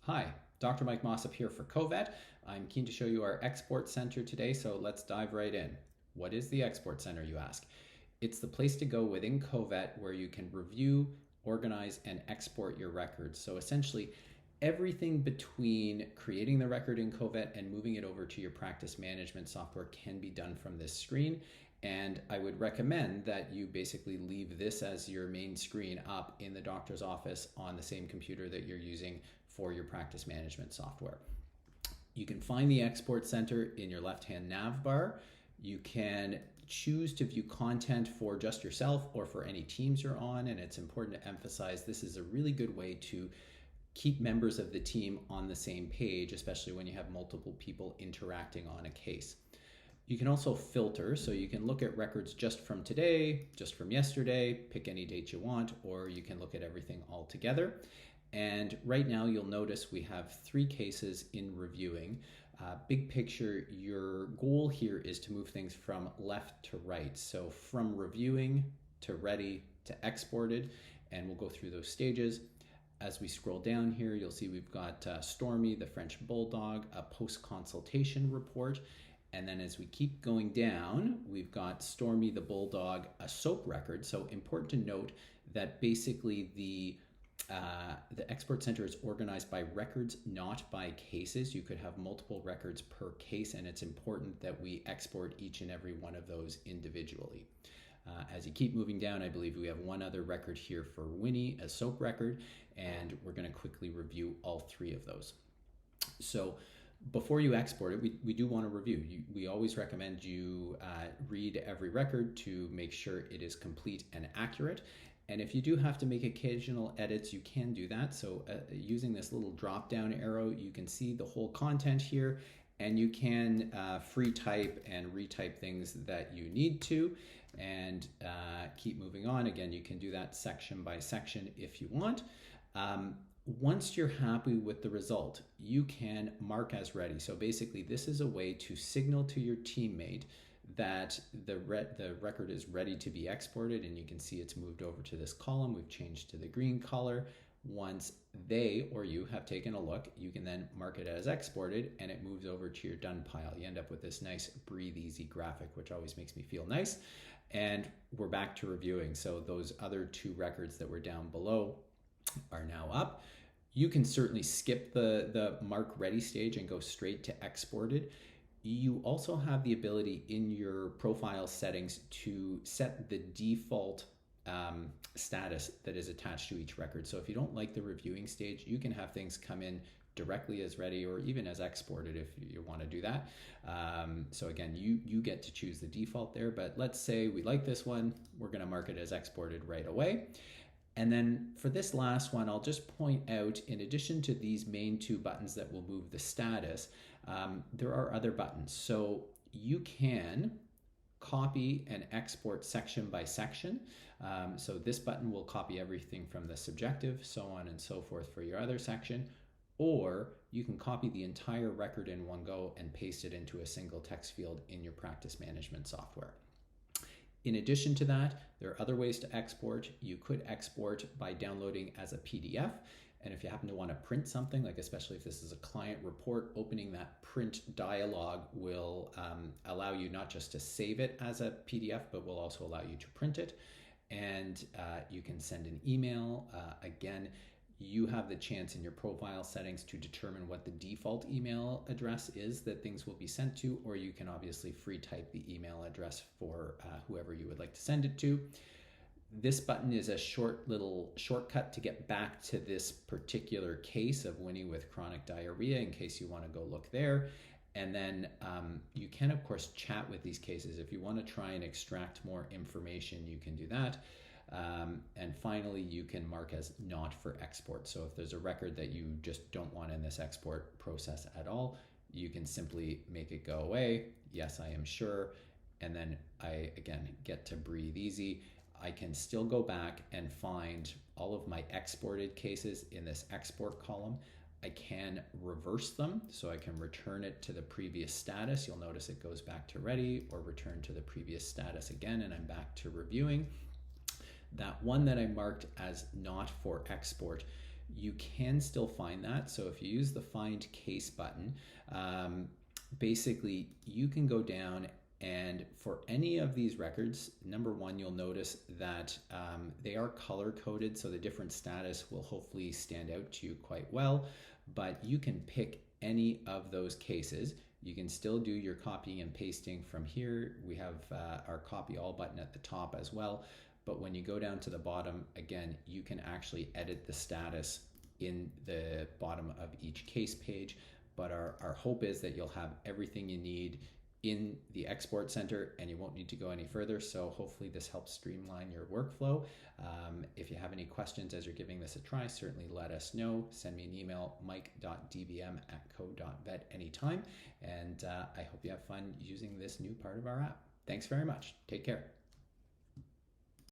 Hi, Dr. Mike Mossop here for CoVet. I'm keen to show you our Export Center today, so let's dive right in. What is the Export Center, you ask? It's the place to go within CoVet where you can review, organize, and export your records. So essentially, everything between creating the record in CoVet and moving it over to your practice management software can be done from this screen. And I would recommend that you basically leave this as your main screen up in the doctor's office on the same computer that you're using for your practice management software. You can find the Export Center in your left-hand nav bar. You can choose to view content for just yourself or for any teams you're on, and it's important to emphasize this is a really good way to keep members of the team on the same page, especially when you have multiple people interacting on a case. You can also filter, so you can look at records just from today, just from yesterday, pick any date you want, or you can look at everything all together. And right now you'll notice we have 3 cases in reviewing. Big picture, your goal here is to move things from left to right. So from reviewing to ready to exported, and we'll go through those stages. As we scroll down here, you'll see we've got Stormy, the French Bulldog, a post-consultation report. And then as we keep going down, we've got Stormy the Bulldog, a soap record. So important to note that basically the Export Center is organized by records, not by cases. You could have multiple records per case, and it's important that we export each and every one of those individually. As you keep moving down, I believe we have one other record here for Winnie, a soap record, and we're going to quickly review all 3 of those. So before you export it, we do want to review. We always recommend you read every record to make sure it is complete and accurate. And if you do have to make occasional edits, you can do that. So using this little drop down arrow, you can see the whole content here, and you can free type and retype things that you need to, and keep moving on. Again, you can do that section by section if you want. Once you're happy with the result, you can mark as ready. So basically, this is a way to signal to your teammate that the record is ready to be exported, and you can see it's moved over to this column. We've changed to the green color. Once they or you have taken a look, you can then mark it as exported, and it moves over to your done pile. You end up with this nice breathe easy graphic, which always makes me feel nice. And we're back to reviewing. So those other 2 records that were down below are now up. You can certainly skip the mark ready stage and go straight to exported. You also have the ability in your profile settings to set the default status that is attached to each record. So if you don't like the reviewing stage, you can have things come in directly as ready or even as exported if you want to do that. So again, you get to choose the default there, but let's say we like this one, we're going to mark it as exported right away. And then for this last one, I'll just point out, in addition to these main 2 buttons that will move the status, there are other buttons. So you can copy and export section by section. So this button will copy everything from the subjective, so on and so forth for your other section. Or you can copy the entire record in one go and paste it into a single text field in your practice management software. In addition to that, there are other ways to export. You could export by downloading as a PDF. And if you happen to want to print something, like especially if this is a client report, opening that print dialog will allow you not just to save it as a PDF, but will also allow you to print it. And you can send an email. Again, you have the chance in your profile settings to determine what the default email address is that things will be sent to, or you can obviously free type the email address for whoever you would like to send it to. This button is a short little shortcut to get back to this particular case of Winnie with chronic diarrhea, in case you want to go look there. And then you can, of course, chat with these cases. If you want to try and extract more information, you can do that. And finally, you can mark as not for export. So if there's a record that you just don't want in this export process at all, you can simply make it go away. Yes, I am sure. And then I, again, get to breathe easy. I can still go back and find all of my exported cases in this export column. I can reverse them, so I can return it to the previous status. You'll notice it goes back to ready, or return to the previous status again, and I'm back to reviewing. That one that I marked as not for export, you can still find that. So if you use the Find Case button, basically you can go down, and for any of these records, number one, you'll notice that they are color coded, so the different status will hopefully stand out to you quite well. But you can pick any of those cases. You can still do your copying and pasting from here. We have our copy all button at the top as well. But when you go down to the bottom, again, you can actually edit the status in the bottom of each case page. But our hope is that you'll have everything you need in the export center and you won't need to go any further. So hopefully this helps streamline your workflow. If you have any questions as you're giving this a try, certainly let us know. Send me an email, mike.dbm@co.vet anytime. And I hope you have fun using this new part of our app. Thanks very much. Take care.